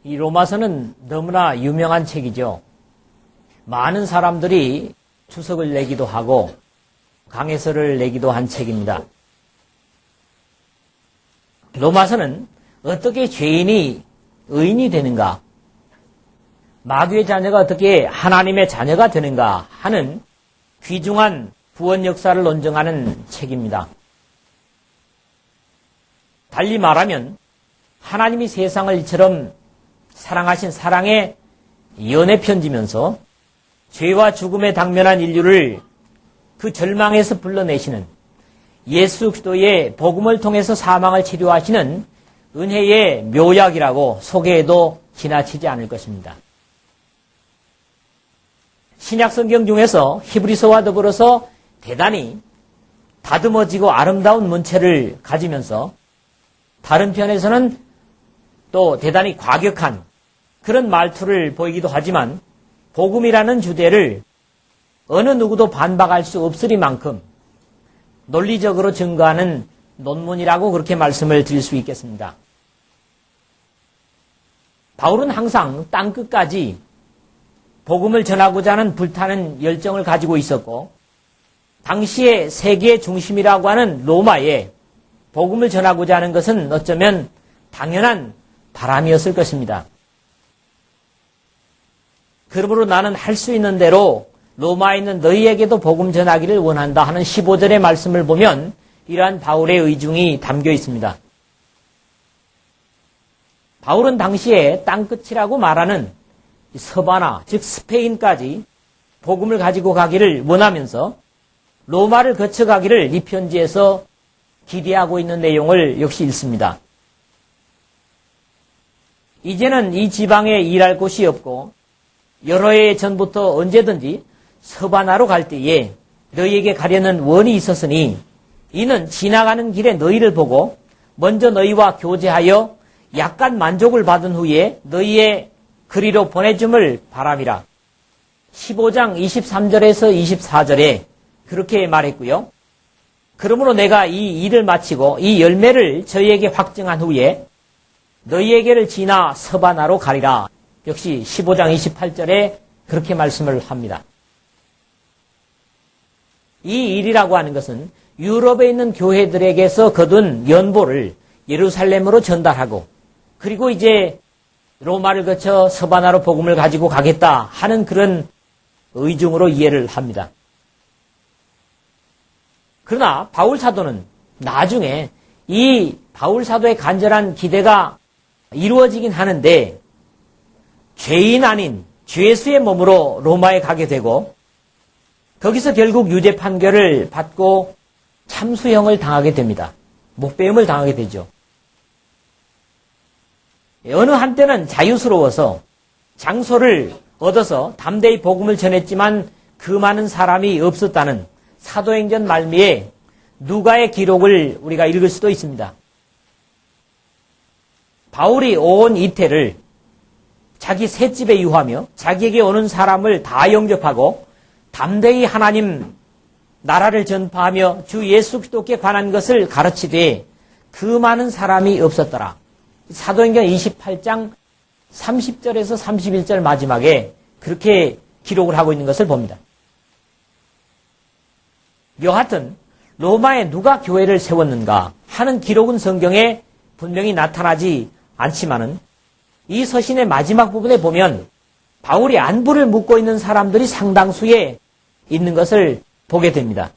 이 로마서는 너무나 유명한 책이죠. 많은 사람들이 주석을 내기도 하고 강해설을 내기도 한 책입니다. 로마서는 어떻게 죄인이 의인이 되는가, 마귀의 자녀가 어떻게 하나님의 자녀가 되는가 하는 귀중한 구원 역사를 논증하는 책입니다. 달리 말하면 하나님이 세상을 이처럼 사랑하신 사랑의 연애 편지면서 죄와 죽음에 당면한 인류를 그 절망에서 불러내시는 예수 그리스도의 복음을 통해서 사망을 치료하시는 은혜의 묘약이라고 소개해도 지나치지 않을 것입니다. 신약성경 중에서 히브리서와 더불어서 대단히 다듬어지고 아름다운 문체를 가지면서 다른 편에서는 또 대단히 과격한 그런 말투를 보이기도 하지만 복음이라는 주제를 어느 누구도 반박할 수 없으리만큼 논리적으로 증거하는 논문이라고 그렇게 말씀을 드릴 수 있겠습니다. 바울은 항상 땅끝까지 복음을 전하고자 하는 불타는 열정을 가지고 있었고 당시의 세계의 중심이라고 하는 로마에 복음을 전하고자 하는 것은 어쩌면 당연한 바람이었을 것입니다. 그러므로 나는 할 수 있는 대로 로마에 있는 너희에게도 복음 전하기를 원한다 하는 15절의 말씀을 보면 이러한 바울의 의중이 담겨 있습니다. 바울은 당시에 땅끝이라고 말하는 서바나, 즉 스페인까지 복음을 가지고 가기를 원하면서 로마를 거쳐가기를 이 편지에서 기대하고 있는 내용을 역시 읽습니다. 이제는 이 지방에 일할 곳이 없고 여러 해 전부터 언제든지 서바나로 갈 때에 너희에게 가려는 원이 있었으니 이는 지나가는 길에 너희를 보고 먼저 너희와 교제하여 약간 만족을 받은 후에 너희의 그리로 보내줌을 바람이라. 15장 23절에서 24절에 그렇게 말했고요. 그러므로 내가 이 일을 마치고 이 열매를 저희에게 확증한 후에 너희에게를 지나 서바나로 가리라. 역시 15장 28절에 그렇게 말씀을 합니다. 이 일이라고 하는 것은 유럽에 있는 교회들에게서 거둔 연보를 예루살렘으로 전달하고 그리고 이제 로마를 거쳐 서바나로 복음을 가지고 가겠다 하는 그런 의중으로 이해를 합니다. 그러나 바울 사도는 나중에 이 바울 사도의 간절한 기대가 이루어지긴 하는데 죄인 아닌 죄수의 몸으로 로마에 가게 되고 거기서 결국 유죄 판결을 받고 참수형을 당하게 됩니다. 목배임을 당하게 되죠. 어느 한때는 자유스러워서 장소를 얻어서 담대히 복음을 전했지만 그 많은 사람이 없었다는 사도행전 말미에 누가의 기록을 우리가 읽을 수도 있습니다. 바울이 온 이태를 자기 셋집에 유하며 자기에게 오는 사람을 다 영접하고 담대히 하나님 나라를 전파하며 주 예수 그리스도께 관한 것을 가르치되 그 많은 사람이 없었더라. 사도행전 28장 30절에서 31절 마지막에 그렇게 기록을 하고 있는 것을 봅니다. 여하튼 로마에 누가 교회를 세웠는가 하는 기록은 성경에 분명히 나타나지 않지만은 이 서신의 마지막 부분에 보면 바울이 안부를 묻고 있는 사람들이 상당수에 있는 것을 보게 됩니다.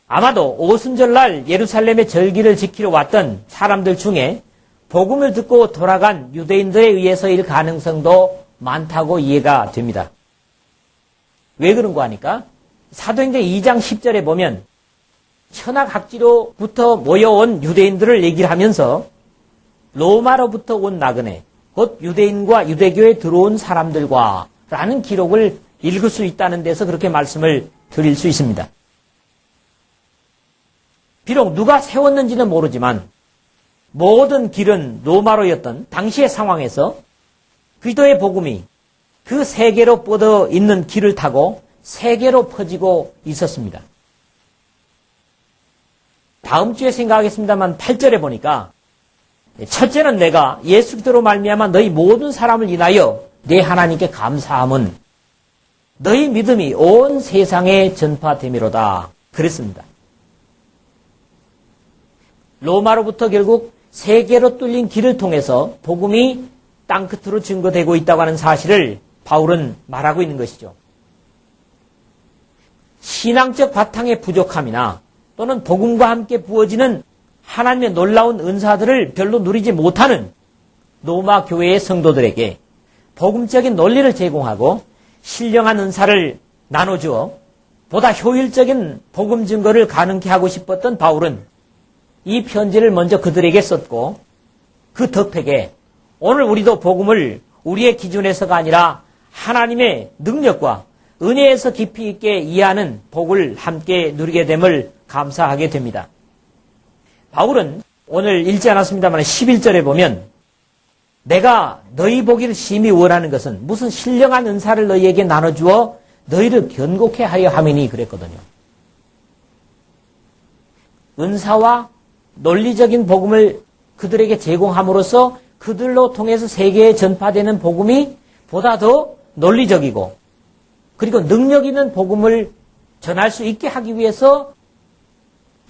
아마도 오순절날 예루살렘의 절기를 지키러 왔던 사람들 중에 복음을 듣고 돌아간 유대인들에 의해서일 가능성도 많다고 이해가 됩니다. 왜 그런가 하니까 사도행전 2장 10절에 보면 천하각지로부터 모여온 유대인들을 얘기를 하면서 로마로부터 온 나그네, 곧 유대인과 유대교에 들어온 사람들과 라는 기록을 읽을 수 있다는 데서 그렇게 말씀을 드릴 수 있습니다. 비록 누가 세웠는지는 모르지만 모든 길은 로마로였던 당시의 상황에서 그리스도의 복음이 그 세계로 뻗어 있는 길을 타고 세계로 퍼지고 있었습니다. 다음 주에 생각하겠습니다만 8절에 보니까 첫째는 내가 예수 그리스도로 말미암아 너희 모든 사람을 인하여 내 하나님께 감사함은 너희 믿음이 온 세상에 전파됨이로다. 그랬습니다. 로마로부터 결국 세계로 뚫린 길을 통해서 복음이 땅끝으로 증거되고 있다고 하는 사실을 바울은 말하고 있는 것이죠. 신앙적 바탕의 부족함이나 또는 복음과 함께 부어지는 하나님의 놀라운 은사들을 별로 누리지 못하는 로마 교회의 성도들에게 복음적인 논리를 제공하고 신령한 은사를 나눠주어 보다 효율적인 복음 증거를 가능케 하고 싶었던 바울은 이 편지를 먼저 그들에게 썼고 그 덕택에 오늘 우리도 복음을 우리의 기준에서가 아니라 하나님의 능력과 은혜에서 깊이 있게 이해하는 복을 함께 누리게 됨을 감사하게 됩니다. 바울은 오늘 읽지 않았습니다만 11절에 보면 내가 너희 보기를 심히 원하는 것은 무슨 신령한 은사를 너희에게 나눠주어 너희를 견고케 하려 함이니 그랬거든요. 은사와 논리적인 복음을 그들에게 제공함으로써 그들로 통해서 세계에 전파되는 복음이 보다 더 논리적이고 그리고 능력 있는 복음을 전할 수 있게 하기 위해서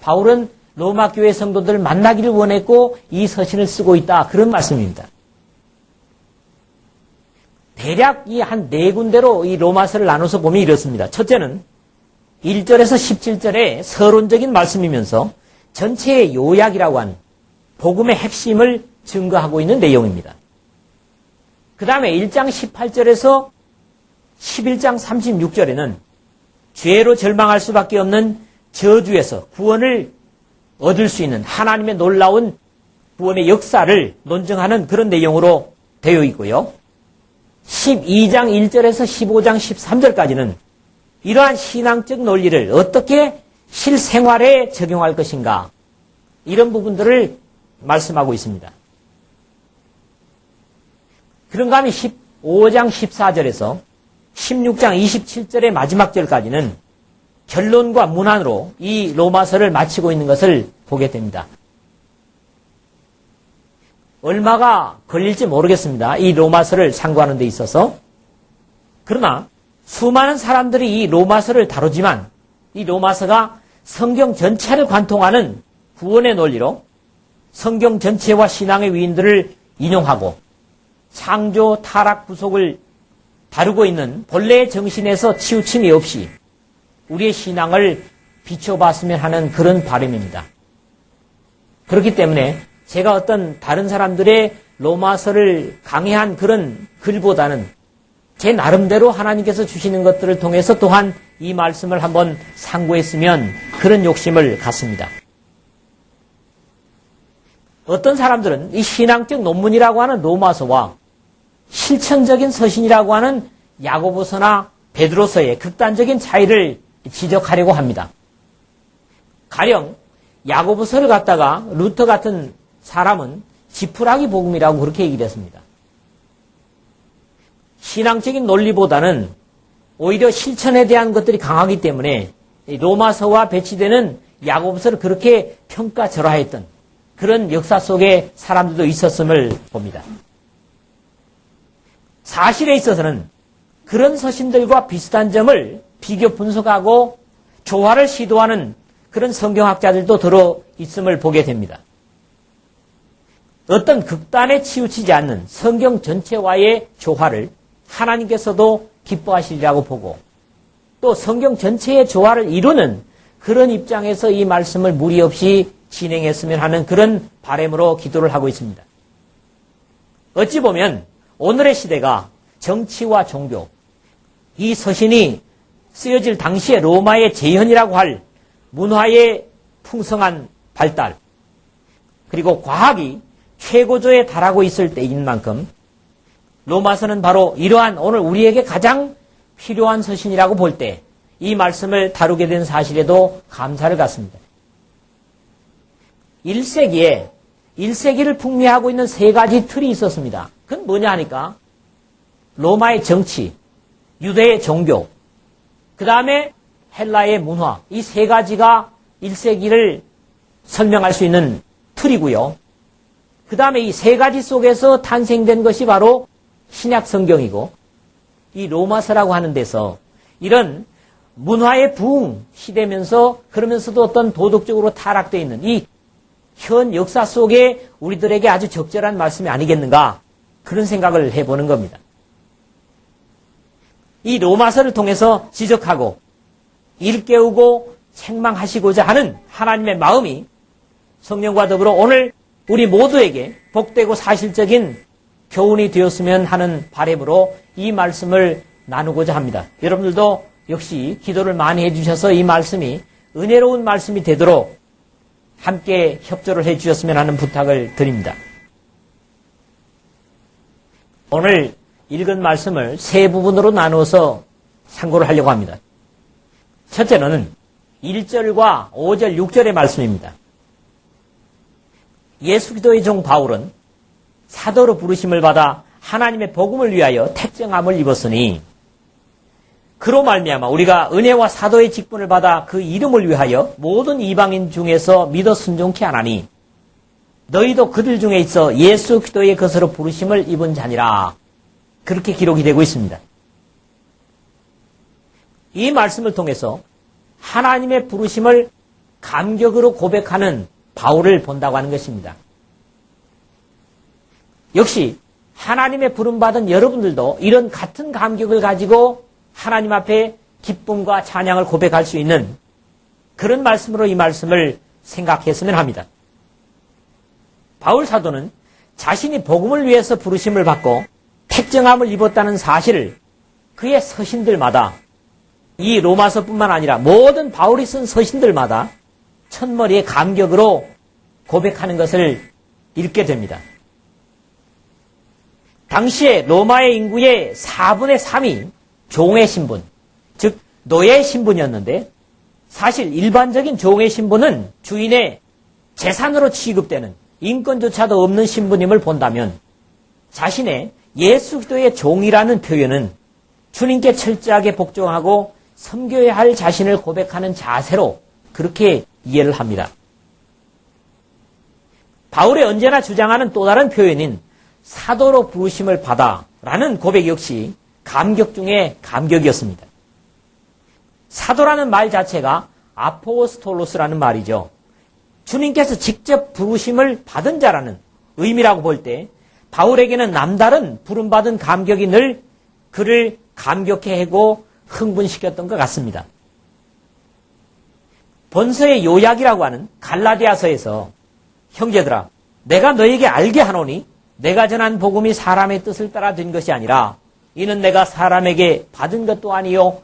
바울은 로마 교회 성도들을 만나기를 원했고 이 서신을 쓰고 있다. 그런 말씀입니다. 대략 이 한 네 군데로 이 로마서를 나눠서 보면 이렇습니다. 첫째는 1절에서 17절의 서론적인 말씀이면서 전체의 요약이라고 한 복음의 핵심을 증거하고 있는 내용입니다. 그 다음에 1장 18절에서 11장 36절에는 죄로 절망할 수밖에 없는 저주에서 구원을 얻을 수 있는 하나님의 놀라운 구원의 역사를 논증하는 그런 내용으로 되어 있고요. 12장 1절에서 15장 13절까지는 이러한 신앙적 논리를 어떻게 실생활에 적용할 것인가 이런 부분들을 말씀하고 있습니다. 그런가 하면 15장 14절에서 16장 27절의 마지막 절까지는 결론과 문안으로 이 로마서를 마치고 있는 것을 보게 됩니다. 얼마가 걸릴지 모르겠습니다. 이 로마서를 상고하는 데 있어서. 그러나 수많은 사람들이 이 로마서를 다루지만 이 로마서가 성경 전체를 관통하는 구원의 논리로 성경 전체와 신앙의 위인들을 인용하고 창조, 타락, 구속을 다루고 있는 본래의 정신에서 치우침이 없이 우리의 신앙을 비춰봤으면 하는 그런 바람입니다. 그렇기 때문에 제가 어떤 다른 사람들의 로마서를 강의한 그런 글보다는 제 나름대로 하나님께서 주시는 것들을 통해서 또한 이 말씀을 한번 상고했으면 그런 욕심을 갖습니다. 어떤 사람들은 이 신앙적 논문이라고 하는 로마서와 실천적인 서신이라고 하는 야고보서나 베드로서의 극단적인 차이를 지적하려고 합니다. 가령 야고보서를 갖다가 루터 같은 사람은 지푸라기 복음이라고 그렇게 얘기를 했습니다. 신앙적인 논리보다는 오히려 실천에 대한 것들이 강하기 때문에 로마서와 배치되는 야고보서를 그렇게 평가절하했던 그런 역사 속에 사람들도 있었음을 봅니다. 사실에 있어서는 그런 서신들과 비슷한 점을 비교 분석하고 조화를 시도하는 그런 성경학자들도 들어 있음을 보게 됩니다. 어떤 극단에 치우치지 않는 성경 전체와의 조화를 하나님께서도 기뻐하시리라고 보고 또 성경 전체의 조화를 이루는 그런 입장에서 이 말씀을 무리 없이 진행했으면 하는 그런 바람으로 기도를 하고 있습니다. 어찌 보면 오늘의 시대가 정치와 종교, 이 서신이 쓰여질 당시의 로마의 재현이라고 할 문화의 풍성한 발달, 그리고 과학이 최고조에 달하고 있을 때인 만큼 로마서는 바로 이러한 오늘 우리에게 가장 필요한 서신이라고 볼 때 이 말씀을 다루게 된 사실에도 감사를 갖습니다. 1세기를 풍미하고 있는 세 가지 틀이 있었습니다. 그건 뭐냐 하니까 로마의 정치, 유대의 종교, 그 다음에 헬라의 문화, 이 세 가지가 1세기를 설명할 수 있는 틀이고요. 그 다음에 이 세 가지 속에서 탄생된 것이 바로 신약 성경이고, 이 로마서라고 하는 데서 이런 문화의 부흥 시대면서 그러면서도 어떤 도덕적으로 타락되어 있는 이 현 역사 속에 우리들에게 아주 적절한 말씀이 아니겠는가, 그런 생각을 해보는 겁니다. 이 로마서를 통해서 지적하고 일깨우고 책망하시고자 하는 하나님의 마음이 성령과 더불어 오늘 우리 모두에게 복되고 사실적인 교훈이 되었으면 하는 바람으로 이 말씀을 나누고자 합니다. 여러분들도 역시 기도를 많이 해주셔서 이 말씀이 은혜로운 말씀이 되도록 함께 협조를 해주셨으면 하는 부탁을 드립니다. 오늘 읽은 말씀을 세 부분으로 나누어서 상고를 하려고 합니다. 첫째는 1절과 5절, 6절의 말씀입니다. 예수 그리스도의 종 바울은 사도로 부르심을 받아 하나님의 복음을 위하여 택정함을 입었으니 그로 말미암아 우리가 은혜와 사도의 직분을 받아 그 이름을 위하여 모든 이방인 중에서 믿어 순종케 하나니 너희도 그들 중에 있어 예수 그리스도의 것으로 부르심을 입은 자니라. 그렇게 기록이 되고 있습니다. 이 말씀을 통해서 하나님의 부르심을 감격으로 고백하는 바울을 본다고 하는 것입니다. 역시 하나님의 부름받은 여러분들도 이런 같은 감격을 가지고 하나님 앞에 기쁨과 찬양을 고백할 수 있는 그런 말씀으로 이 말씀을 생각했으면 합니다. 바울 사도는 자신이 복음을 위해서 부르심을 받고 택정함을 입었다는 사실을 그의 서신들마다, 이 로마서뿐만 아니라 모든 바울이 쓴 서신들마다 첫머리에 감격으로 고백하는 것을 읽게 됩니다. 당시에 로마의 인구의 4분의 3이 종의 신분, 즉 노예 신분이었는데, 사실 일반적인 종의 신분은 주인의 재산으로 취급되는 인권조차도 없는 신분임을 본다면 자신의 예수 그리스도의 종이라는 표현은 주님께 철저하게 복종하고 섬겨야 할 자신을 고백하는 자세로 그렇게 이해를 합니다. 바울이 언제나 주장하는 또 다른 표현인 사도로 부르심을 받아 라는 고백 역시 감격 중에 감격이었습니다. 사도라는 말 자체가 아포스톨로스라는 말이죠. 주님께서 직접 부르심을 받은 자라는 의미라고 볼 때 바울에게는 남다른 부름받은 감격이 늘 그를 감격해 하고 흥분시켰던 것 같습니다. 본서의 요약이라고 하는 갈라디아서에서 형제들아 내가 너에게 알게 하노니 내가 전한 복음이 사람의 뜻을 따라 된 것이 아니라 이는 내가 사람에게 받은 것도 아니요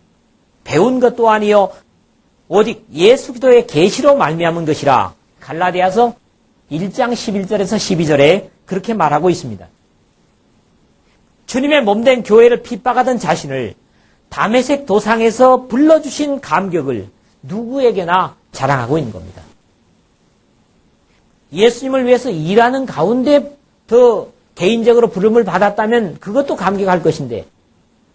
배운 것도 아니요 오직 예수 그리스도의 계시로 말미암은 것이라. 갈라디아서 1장 11절에서 12절에 그렇게 말하고 있습니다. 주님의 몸된 교회를 핍박하던 자신을 다메섹 도상에서 불러주신 감격을 누구에게나 자랑하고 있는 겁니다. 예수님을 위해서 일하는 가운데 더 개인적으로 부름을 받았다면 그것도 감격할 것인데,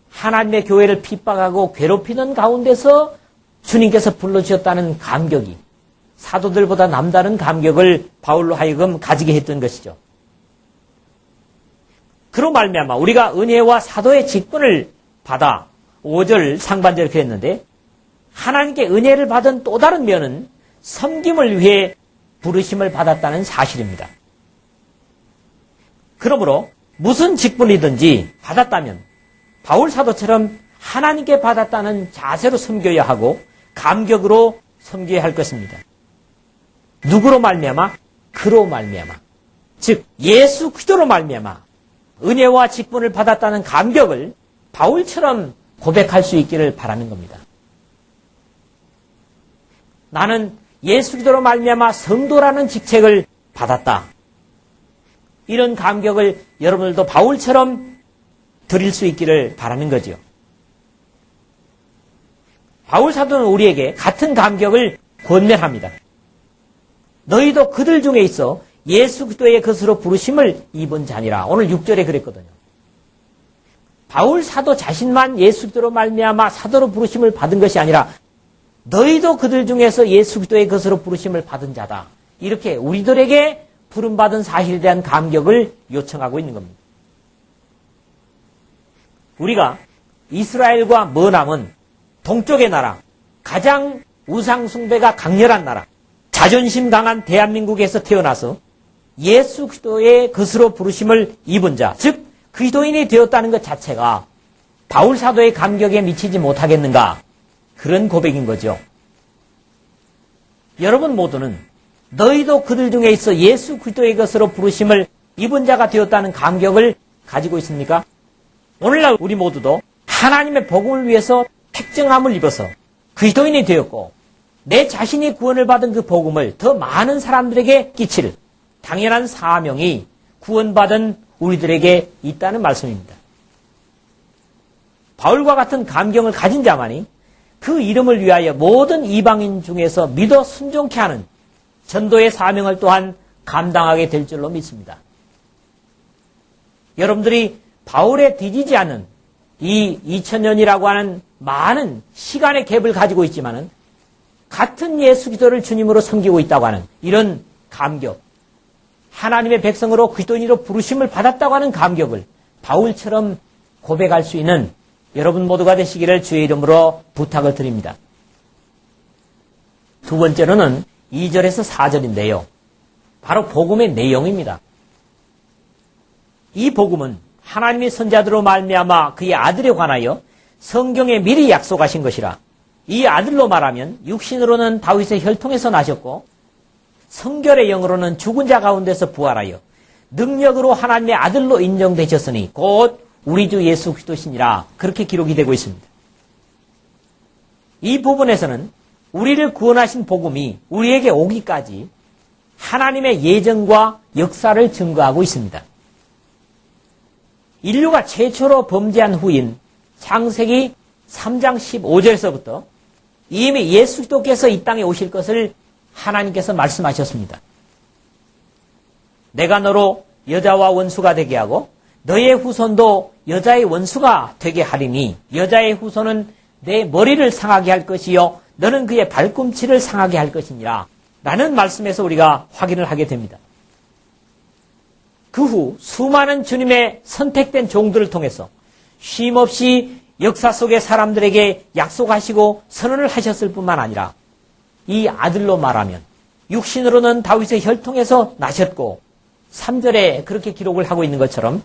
하나님의 교회를 핍박하고 괴롭히는 가운데서 주님께서 불러주셨다는 감격이 사도들보다 남다른 감격을 바울로 하여금 가지게 했던 것이죠. 그로 말미암아 우리가 은혜와 사도의 직분을 받아 5절 상반절에 그랬는데, 하나님께 은혜를 받은 또 다른 면은 섬김을 위해 부르심을 받았다는 사실입니다. 그러므로 무슨 직분이든지 받았다면 바울 사도처럼 하나님께 받았다는 자세로 섬겨야 하고 감격으로 섬겨야 할 것입니다. 누구로 말미암아? 그로 말미암아. 즉 예수 그리스도로 말미암아 은혜와 직분을 받았다는 감격을 바울처럼 고백할 수 있기를 바라는 겁니다. 나는 예수 그리스도로 말미암아 성도라는 직책을 받았다. 이런 감격을 여러분들도 바울처럼 드릴 수 있기를 바라는 거죠. 바울 사도는 우리에게 같은 감격을 권면합니다. 너희도 그들 중에 있어 예수 그리스도의 것으로 부르심을 입은 자니라. 오늘 6절에 그랬거든요. 바울 사도 자신만 예수 그리스도로 말미암아 사도로 부르심을 받은 것이 아니라 너희도 그들 중에서 예수 그리스도의 것으로 부르심을 받은 자다. 이렇게 우리들에게 부름받은 사실에 대한 감격을 요청하고 있는 겁니다. 우리가 이스라엘과 머남은 동쪽의 나라, 가장 우상숭배가 강렬한 나라, 자존심 강한 대한민국에서 태어나서 예수 그리스도의 것으로 부르심을 입은 자, 즉 그리스도인이 되었다는 것 자체가 바울 사도의 감격에 미치지 못하겠는가? 그런 고백인 거죠. 여러분 모두는 너희도 그들 중에 있어 예수 그리스도의 것으로 부르심을 입은 자가 되었다는 감격을 가지고 있습니까? 오늘날 우리 모두도 하나님의 복음을 위해서 택정함을 입어서 그리스도인이 되었고 내 자신이 구원을 받은 그 복음을 더 많은 사람들에게 끼칠 당연한 사명이 구원받은 우리들에게 있다는 말씀입니다. 바울과 같은 감경을 가진 자만이 그 이름을 위하여 모든 이방인 중에서 믿어 순종케 하는 전도의 사명을 또한 감당하게 될 줄로 믿습니다. 여러분들이 바울에 뒤지지 않는 이 2000년이라고 하는 많은 시간의 갭을 가지고 있지만은 같은 예수 그리스도를 주님으로 섬기고 있다고 하는 이런 감격, 하나님의 백성으로 그리스도인으로 부르심을 받았다고 하는 감격을 바울처럼 고백할 수 있는 여러분 모두가 되시기를 주의 이름으로 부탁을 드립니다. 두 번째로는 2절에서 4절인데요. 바로 복음의 내용입니다. 이 복음은 하나님의 선자들로 말미암아 그의 아들에 관하여 성경에 미리 약속하신 것이라. 이 아들로 말하면 육신으로는 다윗의 혈통에서 나셨고 성결의 영으로는 죽은 자 가운데서 부활하여 능력으로 하나님의 아들로 인정되셨으니 곧 우리 주 예수 그리스도시니라. 그렇게 기록이 되고 있습니다. 이 부분에서는 우리를 구원하신 복음이 우리에게 오기까지 하나님의 예정과 역사를 증거하고 있습니다. 인류가 최초로 범죄한 후인 창세기 3장 15절에서부터 이미 예수 그리스도께서 이 땅에 오실 것을 하나님께서 말씀하셨습니다. 내가 너로 여자와 원수가 되게 하고 너의 후손도 여자의 원수가 되게 하리니 여자의 후손은 내 머리를 상하게 할 것이요 너는 그의 발꿈치를 상하게 할 것이니라 라는 말씀에서 우리가 확인을 하게 됩니다. 그 후 수많은 주님의 선택된 종들을 통해서 쉼없이 역사 속의 사람들에게 약속하시고 선언을 하셨을 뿐만 아니라 이 아들로 말하면 육신으로는 다윗의 혈통에서 나셨고 3절에 그렇게 기록을 하고 있는 것처럼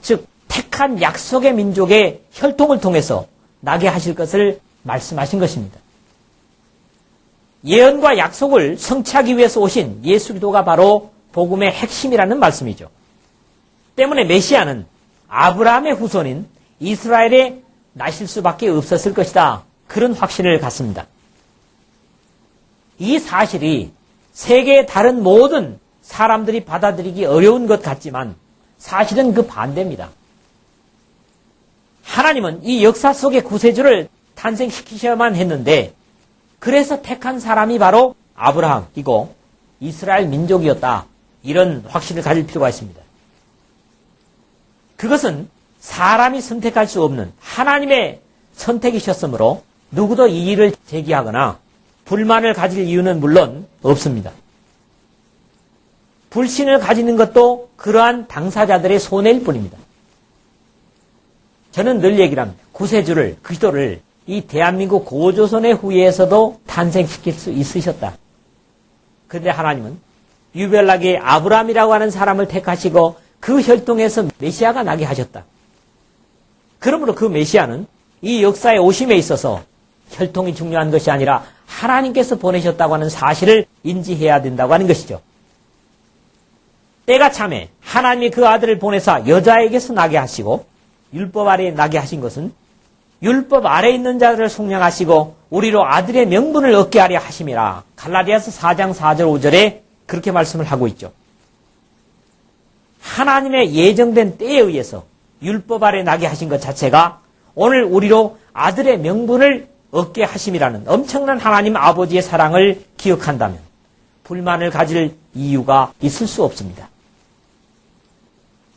즉 택한 약속의 민족의 혈통을 통해서 나게 하실 것을 말씀하신 것입니다. 예언과 약속을 성취하기 위해서 오신 예수 그리스도가 바로 복음의 핵심이라는 말씀이죠. 때문에 메시아는 아브라함의 후손인 이스라엘에 나실 수밖에 없었을 것이다. 그런 확신을 갖습니다. 이 사실이 세계의 다른 모든 사람들이 받아들이기 어려운 것 같지만 사실은 그 반대입니다. 하나님은 이 역사 속의 구세주를 탄생시키셔야만 했는데 그래서 택한 사람이 바로 아브라함이고 이스라엘 민족이었다. 이런 확신을 가질 필요가 있습니다. 그것은 사람이 선택할 수 없는 하나님의 선택이셨으므로 누구도 이의를 제기하거나 불만을 가질 이유는 물론 없습니다. 불신을 가지는 것도 그러한 당사자들의 손해일 뿐입니다. 저는 늘 얘기를 합니다. 구세주를, 그리스도를 이 대한민국 고조선의 후예에서도 탄생시킬 수 있으셨다. 그런데 하나님은 유별나게 아브라함이라고 하는 사람을 택하시고 그 혈통에서 메시아가 나게 하셨다. 그러므로 그 메시아는 이 역사의 오심에 있어서 혈통이 중요한 것이 아니라 하나님께서 보내셨다고 하는 사실을 인지해야 된다고 하는 것이죠. 때가 참에 하나님이 그 아들을 보내사 여자에게서 나게 하시고 율법 아래에 나게 하신 것은 율법 아래에 있는 자들을 속량하시고 우리로 아들의 명분을 얻게 하려 하심이라. 갈라디아서 4장 4절 5절에 그렇게 말씀을 하고 있죠. 하나님의 예정된 때에 의해서 율법 아래 나게 하신 것 자체가 오늘 우리로 아들의 명분을 얻게 하심이라는 엄청난 하나님 아버지의 사랑을 기억한다면 불만을 가질 이유가 있을 수 없습니다.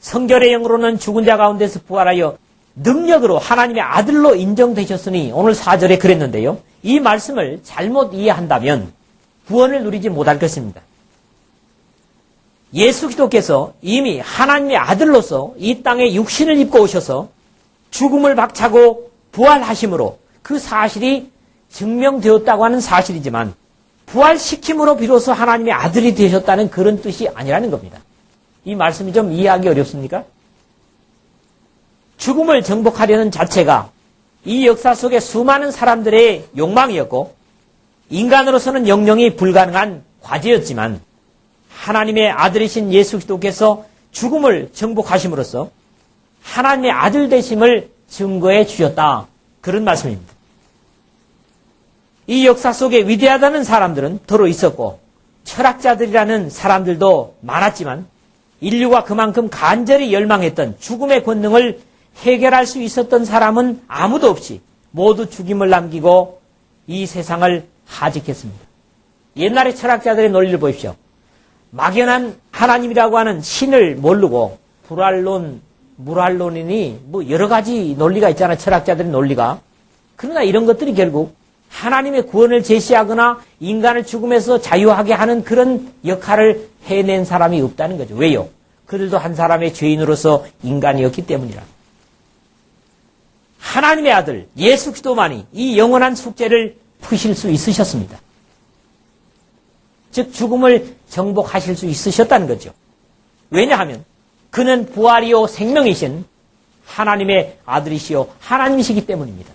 성결의 영으로는 죽은 자 가운데서 부활하여 능력으로 하나님의 아들로 인정되셨으니 오늘 4절에 그랬는데요. 이 말씀을 잘못 이해한다면 구원을 누리지 못할 것입니다. 예수 그리스도께서 이미 하나님의 아들로서 이 땅에 육신을 입고 오셔서 죽음을 박차고 부활하심으로 그 사실이 증명되었다고 하는 사실이지만 부활시킴으로 비로소 하나님의 아들이 되셨다는 그런 뜻이 아니라는 겁니다. 이 말씀이 좀 이해하기 어렵습니까? 죽음을 정복하려는 자체가 이 역사 속에 수많은 사람들의 욕망이었고 인간으로서는 영영이 불가능한 과제였지만 하나님의 아들이신 예수 그리스도께서 죽음을 정복하심으로써 하나님의 아들 되심을 증거해 주셨다. 그런 말씀입니다. 이 역사 속에 위대하다는 사람들은 더러 있었고 철학자들이라는 사람들도 많았지만 인류가 그만큼 간절히 열망했던 죽음의 권능을 해결할 수 있었던 사람은 아무도 없이 모두 죽임을 남기고 이 세상을 하직했습니다. 옛날의 철학자들의 논리를 보십시오. 막연한 하나님이라고 하는 신을 모르고 불활론, 무활론이니 뭐 여러 가지 논리가 있잖아요. 철학자들의 논리가. 그러나 이런 것들이 결국 하나님의 구원을 제시하거나 인간을 죽음에서 자유하게 하는 그런 역할을 해낸 사람이 없다는 거죠. 왜요? 그들도 한 사람의 죄인으로서 인간이었기 때문이라. 하나님의 아들 예수 그리스도만이 이 영원한 숙제를 푸실 수 있으셨습니다. 즉 죽음을 정복하실 수 있으셨다는 거죠. 왜냐하면 그는 부활이요 생명이신 하나님의 아들이시요 하나님이시기 때문입니다.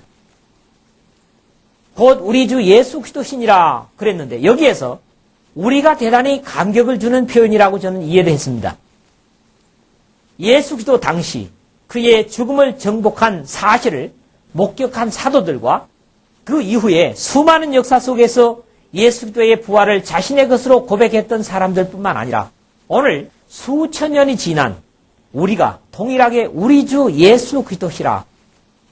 곧 우리 주 예수 그리스도시니라 그랬는데 여기에서 우리가 대단히 감격을 주는 표현이라고 저는 이해를 했습니다. 예수 그리스도 당시 그의 죽음을 정복한 사실을 목격한 사도들과 그 이후에 수많은 역사 속에서 예수 그리스도의 부활을 자신의 것으로 고백했던 사람들뿐만 아니라 오늘 수천 년이 지난 우리가 동일하게 우리 주 예수 그리스도시라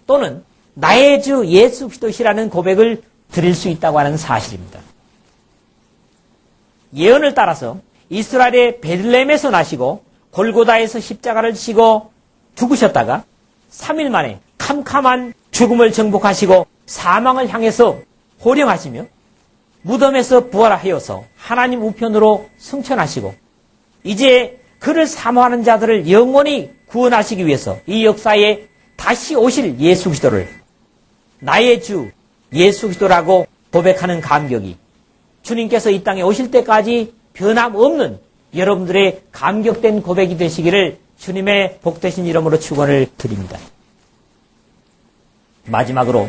또는 나의 주 예수 그리스도시라는 고백을 드릴 수 있다고 하는 사실입니다. 예언을 따라서 이스라엘의 베들레헴에서 나시고 골고다에서 십자가를 지고 죽으셨다가 3일 만에 캄캄한 죽음을 정복하시고 사망을 향해서 호령하시며 무덤에서 부활하여서 하나님 우편으로 승천하시고 이제 그를 사모하는 자들을 영원히 구원하시기 위해서 이 역사에 다시 오실 예수 그리스도를 나의 주 예수 그리스도라고 고백하는 감격이 주님께서 이 땅에 오실 때까지 변함없는 여러분들의 감격된 고백이 되시기를 주님의 복되신 이름으로 축원을 드립니다. 마지막으로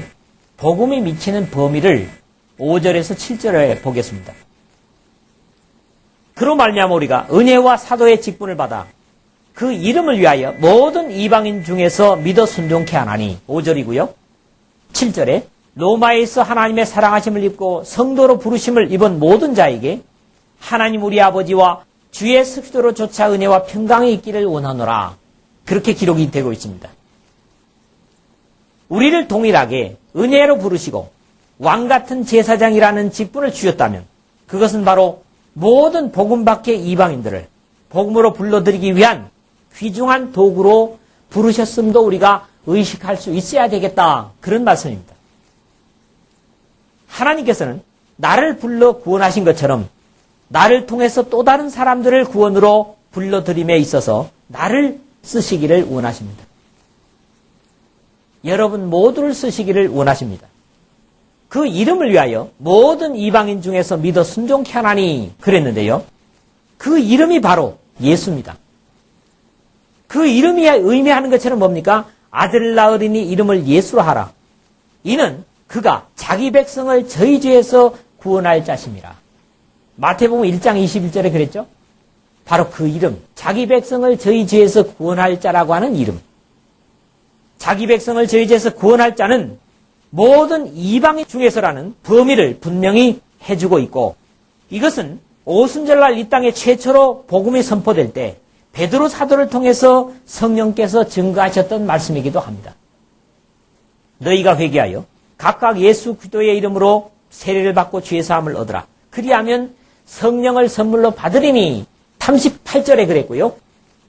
복음이 미치는 범위를 5절에서 7절에 보겠습니다. 그로 말미암아 우리가 은혜와 사도의 직분을 받아 그 이름을 위하여 모든 이방인 중에서 믿어 순종케 하나니 5절이고요. 7절에 로마에 있어 하나님의 사랑하심을 입고 성도로 부르심을 입은 모든 자에게 하나님 우리 아버지와 주 예수 그리스도로 조차 은혜와 평강이 있기를 원하노라. 그렇게 기록이 되고 있습니다. 우리를 동일하게 은혜로 부르시고 왕같은 제사장이라는 직분을 주셨다면 그것은 바로 모든 복음 밖의 이방인들을 복음으로 불러들이기 위한 귀중한 도구로 부르셨음도 우리가 의식할 수 있어야 되겠다. 그런 말씀입니다. 하나님께서는 나를 불러 구원하신 것처럼 나를 통해서 또 다른 사람들을 구원으로 불러들임에 있어서 나를 쓰시기를 원하십니다. 여러분 모두를 쓰시기를 원하십니다. 그 이름을 위하여 모든 이방인 중에서 믿어 순종케 하나니 그랬는데요. 그 이름이 바로 예수입니다. 그 이름이 의미하는 것처럼 뭡니까? 아들 낳으리니 이름을 예수로 하라. 이는 그가 자기 백성을 저희 죄에서 구원할 자심이라. 마태복음 1장 21절에 그랬죠? 바로 그 이름, 자기 백성을 저희 죄에서 구원할 자라고 하는 이름. 자기 백성을 저희 죄에서 구원할 자는 모든 이방인 중에서라는 범위를 분명히 해주고 있고 이것은 오순절날 이 땅에 최초로 복음이 선포될 때 베드로 사도를 통해서 성령께서 증거하셨던 말씀이기도 합니다. 너희가 회개하여 각각 예수 그리스도의 이름으로 세례를 받고 죄사함을 얻으라. 그리하면 성령을 선물로 받으리니 38절에 그랬고요.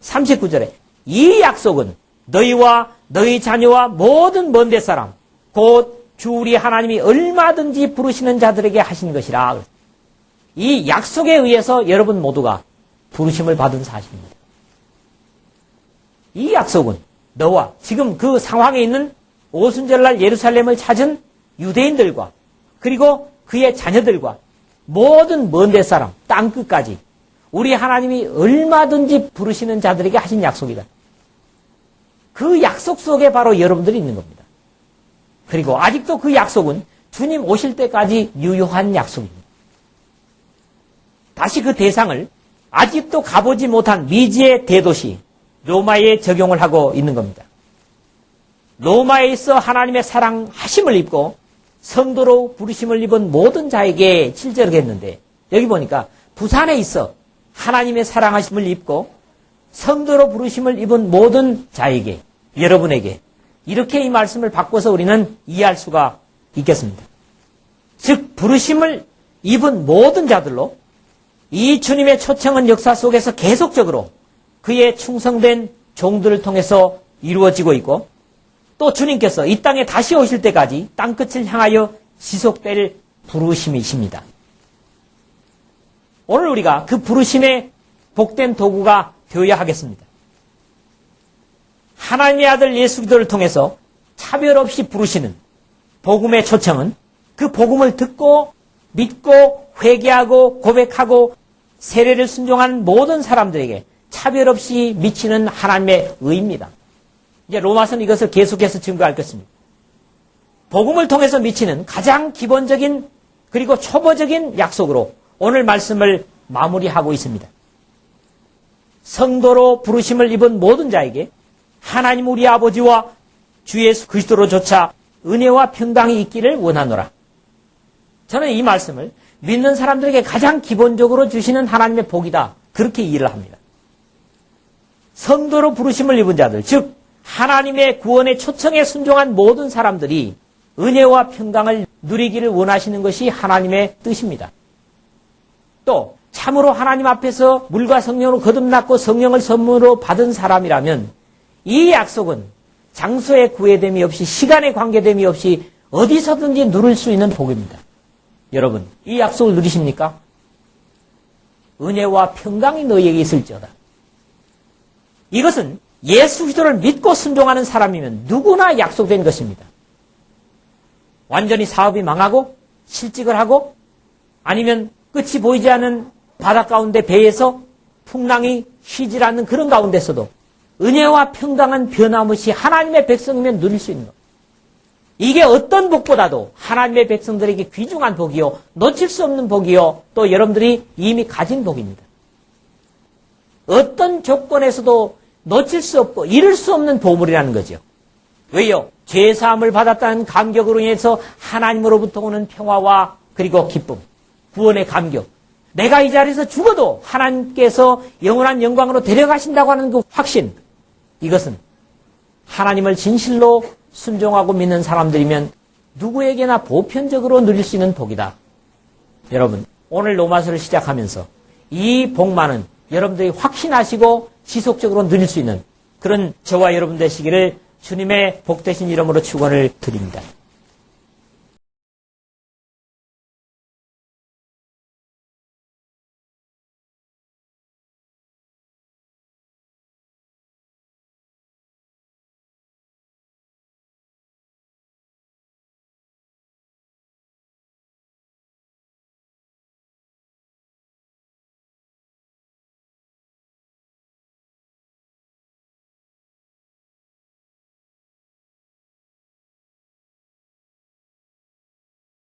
39절에 이 약속은 너희와 너희 자녀와 모든 먼데 사람 곧 주 우리 하나님이 얼마든지 부르시는 자들에게 하신 것이라. 이 약속에 의해서 여러분 모두가 부르심을 받은 사실입니다. 이 약속은 너와 지금 그 상황에 있는 오순절날 예루살렘을 찾은 유대인들과 그리고 그의 자녀들과 모든 먼데 사람, 땅끝까지 우리 하나님이 얼마든지 부르시는 자들에게 하신 약속이다. 그 약속 속에 바로 여러분들이 있는 겁니다. 그리고 아직도 그 약속은 주님 오실 때까지 유효한 약속입니다. 다시 그 대상을 아직도 가보지 못한 미지의 대도시 로마에 적용을 하고 있는 겁니다. 로마에 있어 하나님의 사랑하심을 입고 성도로 부르심을 입은 모든 자에게 친절하게 했는데 여기 보니까 부산에 있어 하나님의 사랑하심을 입고 성도로 부르심을 입은 모든 자에게 여러분에게 이렇게 이 말씀을 바꿔서 우리는 이해할 수가 있겠습니다. 즉 부르심을 입은 모든 자들로 이 주님의 초청은 역사 속에서 계속적으로 그의 충성된 종들을 통해서 이루어지고 있고 또 주님께서 이 땅에 다시 오실 때까지 땅끝을 향하여 지속될 부르심이십니다. 오늘 우리가 그 부르심의 복된 도구가 되어야 하겠습니다. 하나님의 아들 예수 그리스도를 통해서 차별 없이 부르시는 복음의 초청은 그 복음을 듣고 믿고 회개하고 고백하고 세례를 순종한 모든 사람들에게 차별 없이 미치는 하나님의 의입니다. 이제 로마서는 이것을 계속해서 증거할 것입니다. 복음을 통해서 미치는 가장 기본적인 그리고 초보적인 약속으로 오늘 말씀을 마무리하고 있습니다. 성도로 부르심을 입은 모든 자에게 하나님 우리 아버지와 주 예수 그리스도로조차 은혜와 평강이 있기를 원하노라. 저는 이 말씀을 믿는 사람들에게 가장 기본적으로 주시는 하나님의 복이다. 그렇게 이해를 합니다. 성도로 부르심을 입은 자들, 즉 하나님의 구원의 초청에 순종한 모든 사람들이 은혜와 평강을 누리기를 원하시는 것이 하나님의 뜻입니다. 또 참으로 하나님 앞에서 물과 성령으로 거듭났고 성령을 선물로 받은 사람이라면 이 약속은 장소에 구애됨이 없이 시간에 관계됨이 없이 어디서든지 누릴 수 있는 복입니다. 여러분, 이 약속을 누리십니까? 은혜와 평강이 너희에게 있을지어다. 이것은 예수 그리스도를 믿고 순종하는 사람이면 누구나 약속된 것입니다. 완전히 사업이 망하고 실직을 하고 아니면 끝이 보이지 않는 바다 가운데 배에서 풍랑이 쉬질 않는 그런 가운데서도 은혜와 평강은 변함없이 하나님의 백성이면 누릴 수 있는 것. 이게 어떤 복보다도 하나님의 백성들에게 귀중한 복이요, 놓칠 수 없는 복이요, 또 여러분들이 이미 가진 복입니다. 어떤 조건에서도 놓칠 수 없고 잃을 수 없는 보물이라는 거죠. 왜요? 죄사함을 받았다는 감격으로 인해서 하나님으로부터 오는 평화와 그리고 기쁨, 구원의 감격. 내가 이 자리에서 죽어도 하나님께서 영원한 영광으로 데려가신다고 하는 그 확신. 이것은 하나님을 진실로 순종하고 믿는 사람들이면 누구에게나 보편적으로 누릴 수 있는 복이다. 여러분, 오늘 로마서를 시작하면서 이 복만은 여러분들이 확신하시고 지속적으로 누릴 수 있는 그런 저와 여러분 되시기를 주님의 복되신 이름으로 축원을 드립니다.